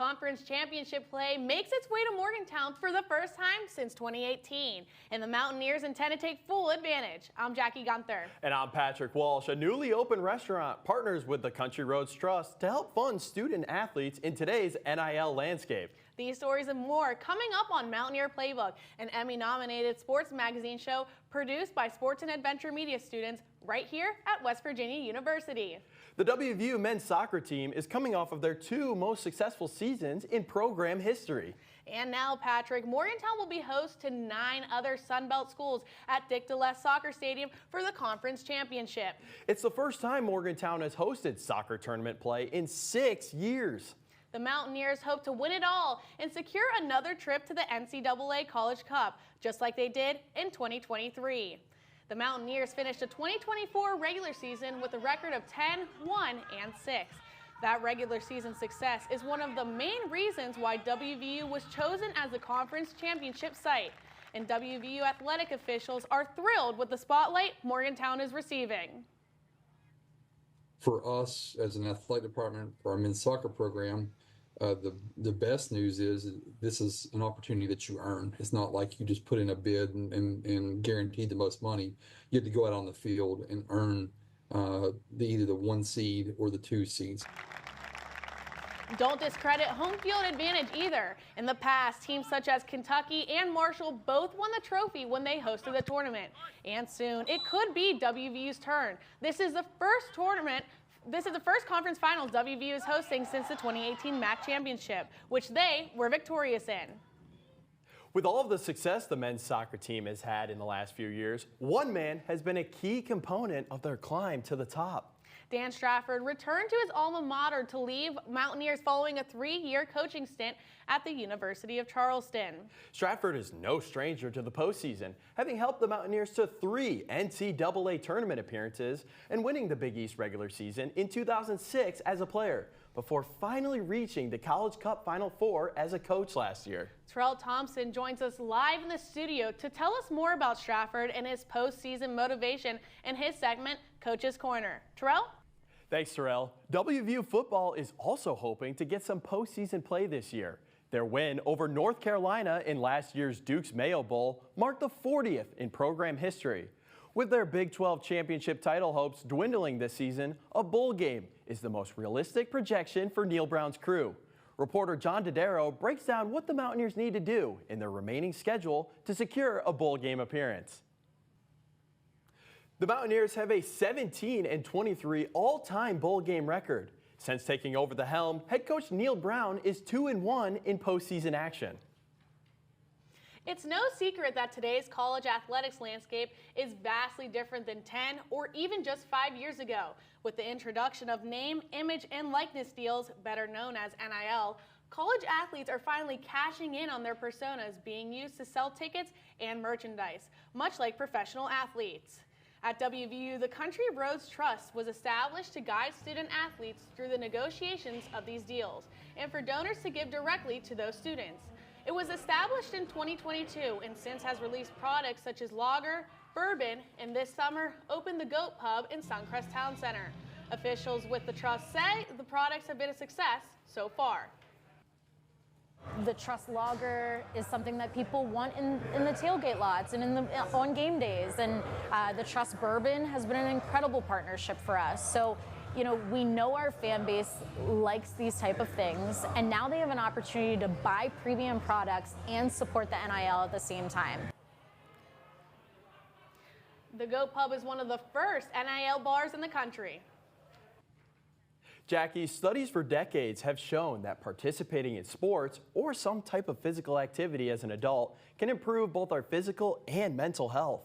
Conference championship play makes its way to Morgantown for the first time since 2018, and the Mountaineers intend to take full advantage. I'm Jackie Gunther. And I'm Patrick Walsh. A newly opened restaurant partners with the Country Roads Trust to help fund student athletes in today's NIL landscape. These stories and more coming up on Mountaineer Playbook, an Emmy-nominated sports magazine show produced by Sports and Adventure Media students right here at West Virginia University. The WVU men's soccer team is coming off of their two most successful seasons in program history. And now, Patrick, Morgantown will be host to 9 other Sunbelt schools at Dick DeLess Soccer Stadium for the conference championship. It's the first time Morgantown has hosted soccer tournament play in 6 years. The Mountaineers hope to win it all and secure another trip to the NCAA College Cup, just like they did in 2023. The Mountaineers finished the 2024 regular season with a record of 10, 1, and 6. That regular season success is one of the main reasons why WVU was chosen as the conference championship site. And WVU athletic officials are thrilled with the spotlight Morgantown is receiving. For us as an athletic department for our men's soccer program, the best news is this is an opportunity that you earn. It's not like you just put in a bid and guaranteed the most money. You have to go out on the field and earn either the 1 seed or the 2 seeds. Don't discredit home field advantage either. In the past, teams such as Kentucky and Marshall both won the trophy when they hosted the tournament. And soon, it could be WVU's turn. This is the first conference finals WVU is hosting since the 2018 MAC championship, which they were victorious in. With all of the success the men's soccer team has had in the last few years, one man has been a key component of their climb to the top. Dan Strafford returned to his alma mater to leave Mountaineers following a 3-year coaching stint at the University of Charleston. Strafford is no stranger to the postseason, having helped the Mountaineers to 3 NCAA tournament appearances and winning the Big East regular season in 2006 as a player, before finally reaching the College Cup Final Four as a coach last year. Terrell Thompson joins us live in the studio to tell us more about Strafford and his postseason motivation in his segment, Coach's Corner. Terrell? Thanks, Terrell. WVU football is also hoping to get some postseason play this year. Their win over North Carolina in last year's Duke's Mayo Bowl marked the 40th in program history. With their Big 12 championship title hopes dwindling this season, a bowl game is the most realistic projection for Neil Brown's crew. Reporter John Dodaro breaks down what the Mountaineers need to do in their remaining schedule to secure a bowl game appearance. The Mountaineers have a 17-23 all-time bowl game record. Since taking over the helm, head coach Neil Brown is 2-1 in postseason action. It's no secret that today's college athletics landscape is vastly different than 10 or even just 5 years ago. With the introduction of name, image, and likeness deals, better known as NIL, college athletes are finally cashing in on their personas being used to sell tickets and merchandise, much like professional athletes. At WVU, the Country Roads Trust was established to guide student athletes through the negotiations of these deals and for donors to give directly to those students. It was established in 2022 and since has released products such as lager, bourbon, and this summer opened the Goat Pub in Suncrest Town Center. Officials with the trust say the products have been a success so far. The Trust Lager is something that people want in the tailgate lots and on game days. And the Trust Bourbon has been an incredible partnership for us. So, you know, we know our fan base likes these type of things, and now they have an opportunity to buy premium products and support the NIL at the same time. The Goat Pub is one of the first NIL bars in the country. Jackie, studies for decades have shown that participating in sports or some type of physical activity as an adult can improve both our physical and mental health.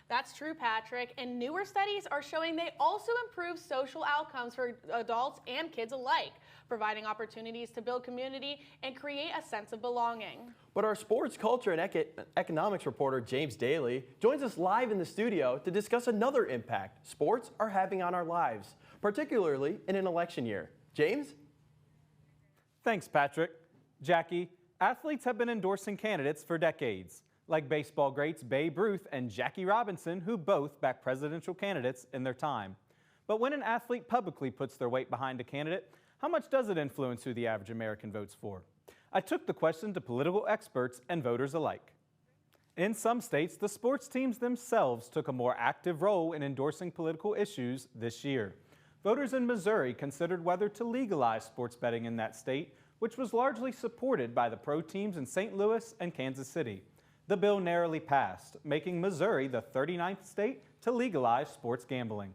That's true, Patrick, and newer studies are showing they also improve social outcomes for adults and kids alike, providing opportunities to build community and create a sense of belonging. But our sports culture and economics reporter James Daly joins us live in the studio to discuss another impact sports are having on our lives, particularly in an election year. James? Thanks, Patrick. Jackie, athletes have been endorsing candidates for decades, like baseball greats Babe Ruth and Jackie Robinson, who both backed presidential candidates in their time. But when an athlete publicly puts their weight behind a candidate, How much does it influence who the average American votes for? I took the question to political experts and voters alike. In some states, the sports teams themselves took a more active role in endorsing political issues this year. Voters in Missouri considered whether to legalize sports betting in that state, which was largely supported by the pro teams in St. Louis and Kansas City. The bill narrowly passed, making Missouri the 39th state to legalize sports gambling.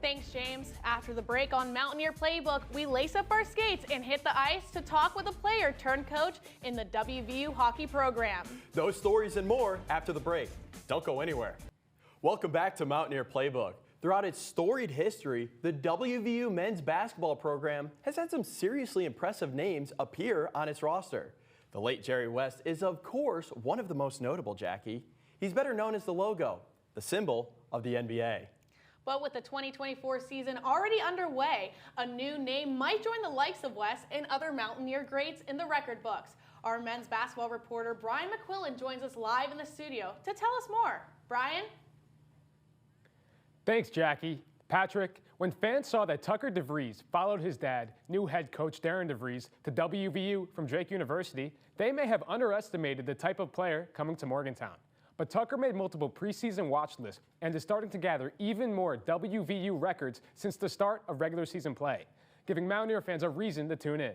Thanks, James. After the break on Mountaineer Playbook, we lace up our skates and hit the ice to talk with a player turned coach in the WVU hockey program. Those stories and more after the break. Don't go anywhere. Welcome back to Mountaineer Playbook. Throughout its storied history, the WVU men's basketball program has had some seriously impressive names appear on its roster. The late Jerry West is, of course, one of the most notable, Jackie. He's better known as the logo, the symbol of the NBA. But with the 2024 season already underway, a new name might join the likes of West and other Mountaineer greats in the record books. Our men's basketball reporter Brian McQuillan joins us live in the studio to tell us more. Brian? Thanks, Jackie. Patrick, when fans saw that Tucker DeVries followed his dad, new head coach Darren DeVries, to WVU from Drake University, they may have underestimated the type of player coming to Morgantown. But Tucker made multiple preseason watch lists and is starting to gather even more WVU records since the start of regular season play, giving Mountaineer fans a reason to tune in.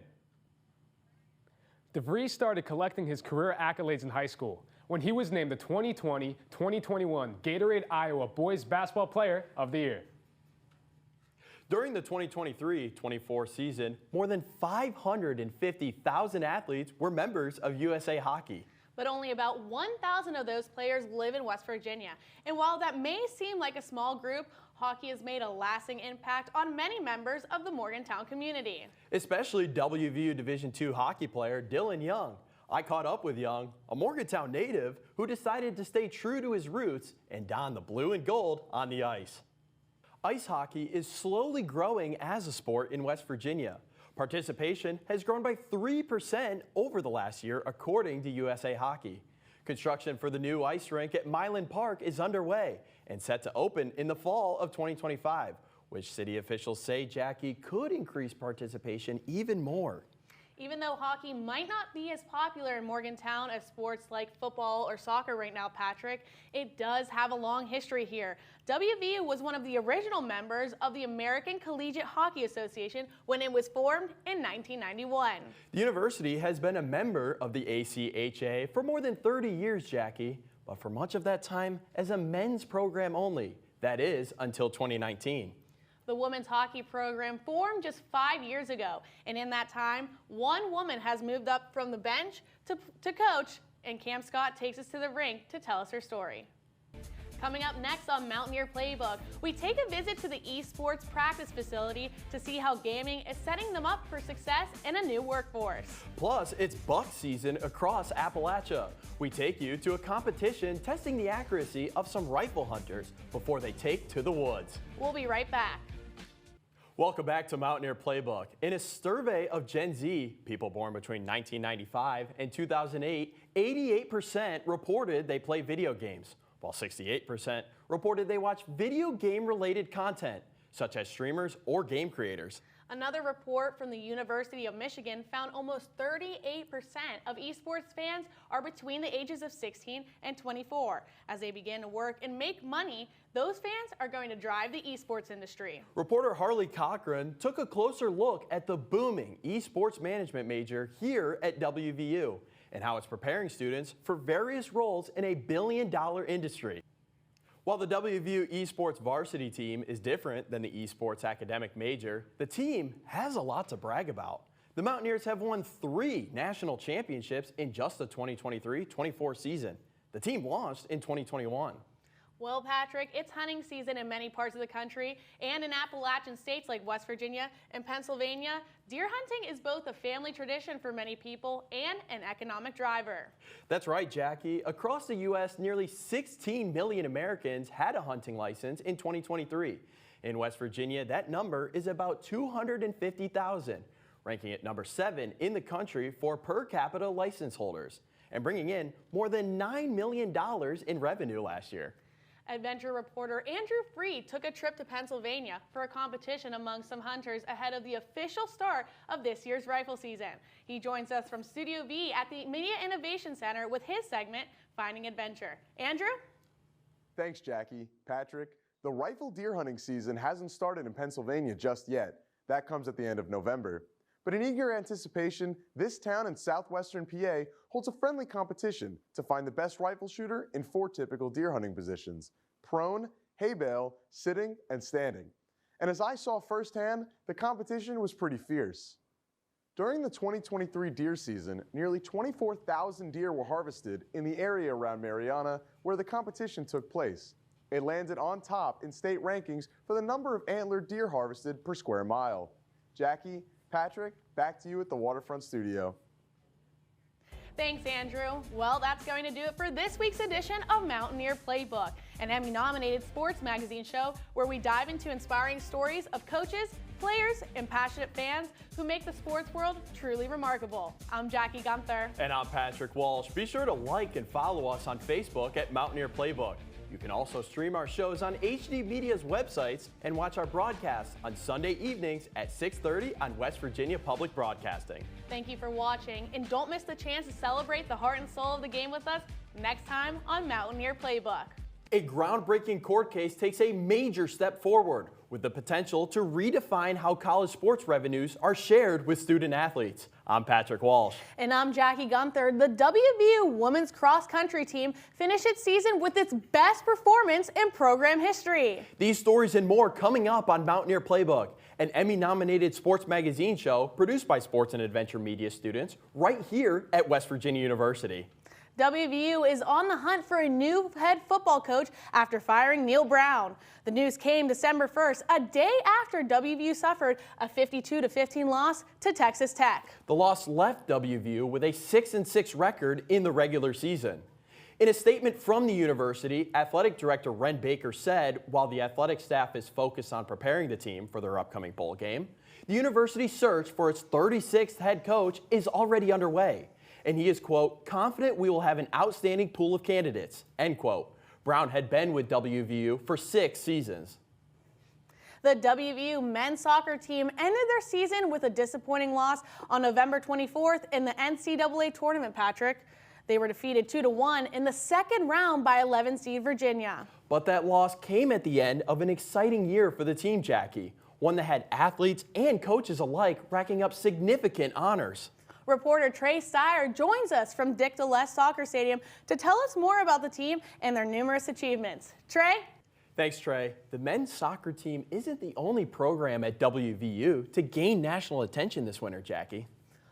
DeVries started collecting his career accolades in high school when he was named the 2020-2021 Gatorade Iowa Boys Basketball Player of the Year. During the 2023-24 season, more than 550,000 athletes were members of USA Hockey. But only about 1,000 of those players live in West Virginia. And while that may seem like a small group, hockey has made a lasting impact on many members of the Morgantown community. Especially WVU Division II hockey player Dylan Young. I caught up with Young, a Morgantown native who decided to stay true to his roots and don the blue and gold on the ice. Ice hockey is slowly growing as a sport in West Virginia. Participation has grown by 3% over the last year, according to USA Hockey. Construction for the new ice rink at Milan Park is underway and set to open in the fall of 2025, which city officials say, Jackie, could increase participation even more. Even though hockey might not be as popular in Morgantown as sports like football or soccer right now, Patrick, it does have a long history here. WVU was one of the original members of the American Collegiate Hockey Association when it was formed in 1991. The university has been a member of the ACHA for more than 30 years, Jackie, but for much of that time as a men's program only. That is, until 2019. The women's hockey program formed just 5 years ago, and in that time, one woman has moved up from the bench to coach, and Cam Scott takes us to the rink to tell us her story. Coming up next on Mountaineer Playbook, we take a visit to the esports practice facility to see how gaming is setting them up for success in a new workforce. Plus, it's buck season across Appalachia. We take you to a competition testing the accuracy of some rifle hunters before they take to the woods. We'll be right back. Welcome back to Mountaineer Playbook. In a survey of Gen Z, people born between 1995 and 2008, 88% reported they play video games, while 68% reported they watch video game-related content, such as streamers or game creators. Another report from the University of Michigan found almost 38% of esports fans are between the ages of 16 and 24. As they begin to work and make money, those fans are going to drive the esports industry. Reporter Harley Cochran took a closer look at the booming esports management major here at WVU and how it's preparing students for various roles in a billion-dollar industry. While the WVU esports varsity team is different than the esports academic major, the team has a lot to brag about. The Mountaineers have won 3 national championships in just the 2023-24 season. The team launched in 2021. Well, Patrick, it's hunting season in many parts of the country, and in Appalachian states like West Virginia and Pennsylvania, deer hunting is both a family tradition for many people and an economic driver. That's right, Jackie. Across the U.S., nearly 16 million Americans had a hunting license in 2023. In West Virginia, that number is about 250,000, ranking it number 7 in the country for per capita license holders, and bringing in more than $9 million in revenue last year. Adventure reporter Andrew Freed took a trip to Pennsylvania for a competition among some hunters ahead of the official start of this year's rifle season. He joins us from Studio V at the Media Innovation Center with his segment, Finding Adventure. Andrew? Thanks, Jackie. Patrick, the rifle deer hunting season hasn't started in Pennsylvania just yet. That comes at the end of November. But in eager anticipation, this town in southwestern PA holds a friendly competition to find the best rifle shooter in 4 typical deer hunting positions: prone, hay bale, sitting, and standing. And as I saw firsthand, the competition was pretty fierce. During the 2023 deer season, nearly 24,000 deer were harvested in the area around Mariana where the competition took place. It landed on top in state rankings for the number of antlered deer harvested per square mile. Jackie, Patrick, back to you at the Waterfront Studio. Thanks, Andrew. Well, that's going to do it for this week's edition of Mountaineer Playbook, an Emmy-nominated sports magazine show where we dive into inspiring stories of coaches, players, and passionate fans who make the sports world truly remarkable. I'm Jackie Gunther. And I'm Patrick Walsh. Be sure to like and follow us on Facebook at Mountaineer Playbook. You can also stream our shows on HD Media's websites and watch our broadcasts on Sunday evenings at 6:30 on West Virginia Public Broadcasting. Thank you for watching, and don't miss the chance to celebrate the heart and soul of the game with us next time on Mountaineer Playbook. A groundbreaking court case takes a major step forward with the potential to redefine how college sports revenues are shared with student athletes. I'm Patrick Walsh. And I'm Jackie Gunther. The WVU women's cross country team finished its season with its best performance in program history. These stories and more coming up on Mountaineer Playbook, an Emmy-nominated sports magazine show produced by sports and adventure media students right here at West Virginia University. WVU is on the hunt for a new head football coach after firing Neil Brown. The news came December 1st, a day after WVU suffered a 52-15 loss to Texas Tech. The loss left WVU with a 6-6 record in the regular season. In a statement from the university, athletic director Ren Baker said while the athletic staff is focused on preparing the team for their upcoming bowl game, the university's search for its 36th head coach is already underway. And he is, quote, confident we will have an outstanding pool of candidates, end quote. Brown had been with WVU for 6 seasons. The WVU men's soccer team ended their season with a disappointing loss on November 24th in the NCAA tournament, Patrick. They were defeated 2-1 in the second round by 11 seed Virginia. But that loss came at the end of an exciting year for the team, Jackie, one that had athletes and coaches alike racking up significant honors. Reporter Trey Steyer joins us from Dick DeLess Soccer Stadium to tell us more about the team and their numerous achievements. Trey? Thanks, Trey. The men's soccer team isn't the only program at WVU to gain national attention this winter, Jackie.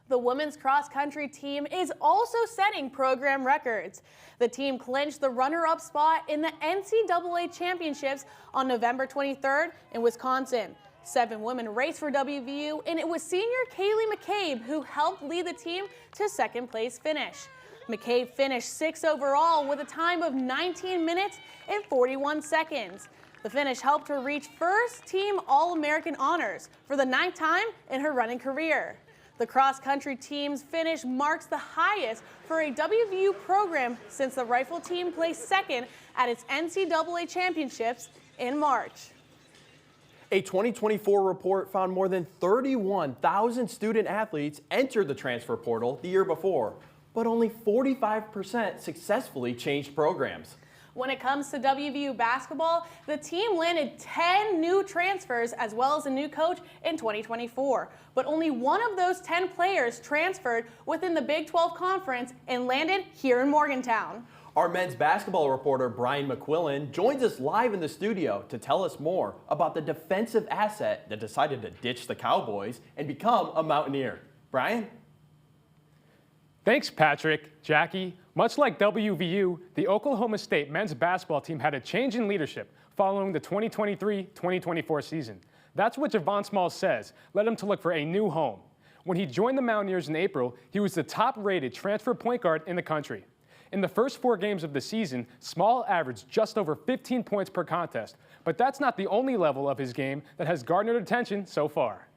The women's cross-country team is also setting program records. The team clinched the runner-up spot in the NCAA championships on November 23rd in Wisconsin. 7 women raced for WVU, and it was senior Kaylee McCabe who helped lead the team to second place finish. McCabe finished 6th overall with a time of 19 minutes and 41 seconds. The finish helped her reach first team All-American honors for the 9th time in her running career. The cross-country team's finish marks the highest for a WVU program since the rifle team placed second at its NCAA championships in March. A 2024 report found more than 31,000 student athletes entered the transfer portal the year before, but only 45% successfully changed programs. When it comes to WVU basketball, the team landed 10 new transfers as well as a new coach in 2024. But only one of those 10 players transferred within the Big 12 Conference and landed here in Morgantown. Our men's basketball reporter Brian McQuillan joins us live in the studio to tell us more about the defensive asset that decided to ditch the Cowboys and become a Mountaineer. Brian? Thanks, Patrick. Jackie, much like WVU, the Oklahoma State men's basketball team had a change in leadership following the 2023-2024 season. That's what Javon Smalls says led him to look for a new home. When he joined the Mountaineers in April, he was the top-rated transfer point guard in the country. In the first 4 games of the season, Small averaged just over 15 points per contest, but that's not the only level of his game that has garnered attention so far.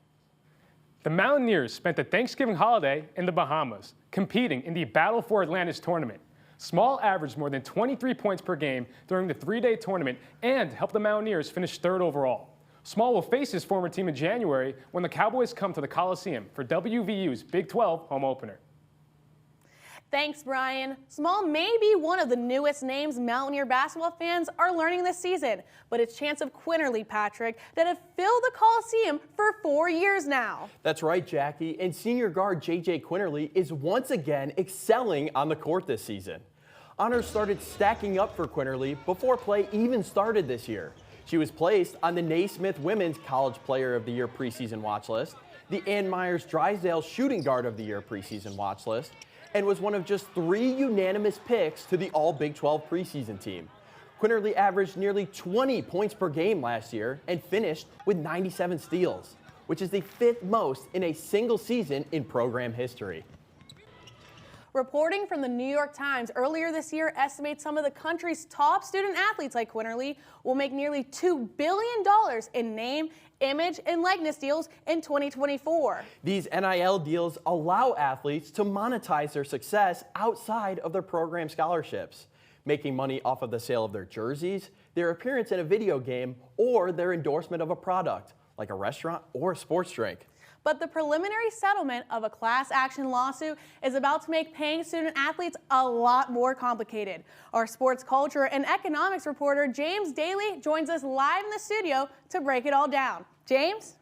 The Mountaineers spent the Thanksgiving holiday in the Bahamas, competing in the Battle for Atlantis tournament. Small averaged more than 23 points per game during the 3-day tournament and helped the Mountaineers finish 3rd overall. Small will face his former team in January when the Cowboys come to the Coliseum for WVU's Big 12 home opener. Thanks, Brian. Small may be one of the newest names Mountaineer basketball fans are learning this season, but it's Chance of Quinterly, Patrick, that have filled the Coliseum for 4 years now. That's right, Jackie, and senior guard J.J. Quinterly is once again excelling on the court this season. Honors started stacking up for Quinterly before play even started this year. She was placed on the Naismith Women's College Player of the Year preseason watch list, the Ann Myers Drysdale Shooting Guard of the Year preseason watch list, and was one of just 3 unanimous picks to the All-Big 12 preseason team. Quinterly averaged nearly 20 points per game last year and finished with 97 steals, which is the 5th most in a single season in program history. Reporting from the New York Times earlier this year estimates some of the country's top student athletes like Quinterly will make nearly $2 billion in name, image, and likeness deals in 2024. These NIL deals allow athletes to monetize their success outside of their program scholarships, making money off of the sale of their jerseys, their appearance in a video game, or their endorsement of a product, like a restaurant or a sports drink. But the preliminary settlement of a class action lawsuit is about to make paying student athletes a lot more complicated. Our sports culture and economics reporter James Daly joins us live in the studio to break it all down. James?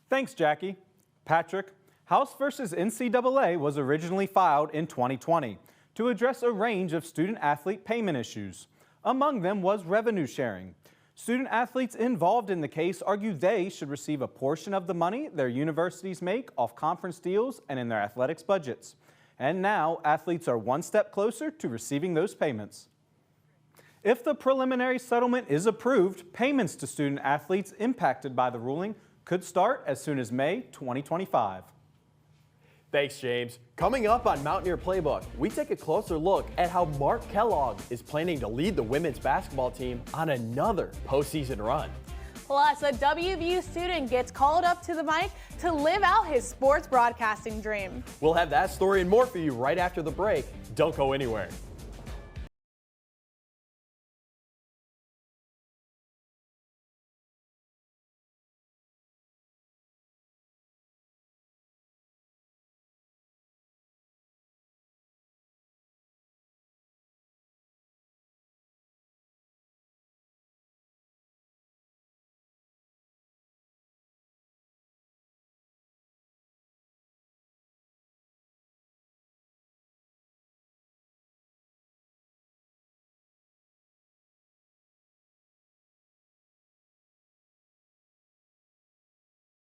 Thanks, Jackie. Patrick, House versus NCAA was originally filed in 2020 to address a range of student-athlete payment issues. Among them was revenue sharing. Student athletes involved in the case argue they should receive a portion of the money their universities make off conference deals and in their athletics budgets. And now athletes are one step closer to receiving those payments. If the preliminary settlement is approved, payments to student athletes impacted by the ruling could start as soon as May 2025. Thanks, James. Coming up on Mountaineer Playbook, we take a closer look at how Mark Kellogg is planning to lead the women's basketball team on another postseason run. Plus, a WVU student gets called up to the mic to live out his sports broadcasting dream. We'll have that story and more for you right after the break. Don't go anywhere.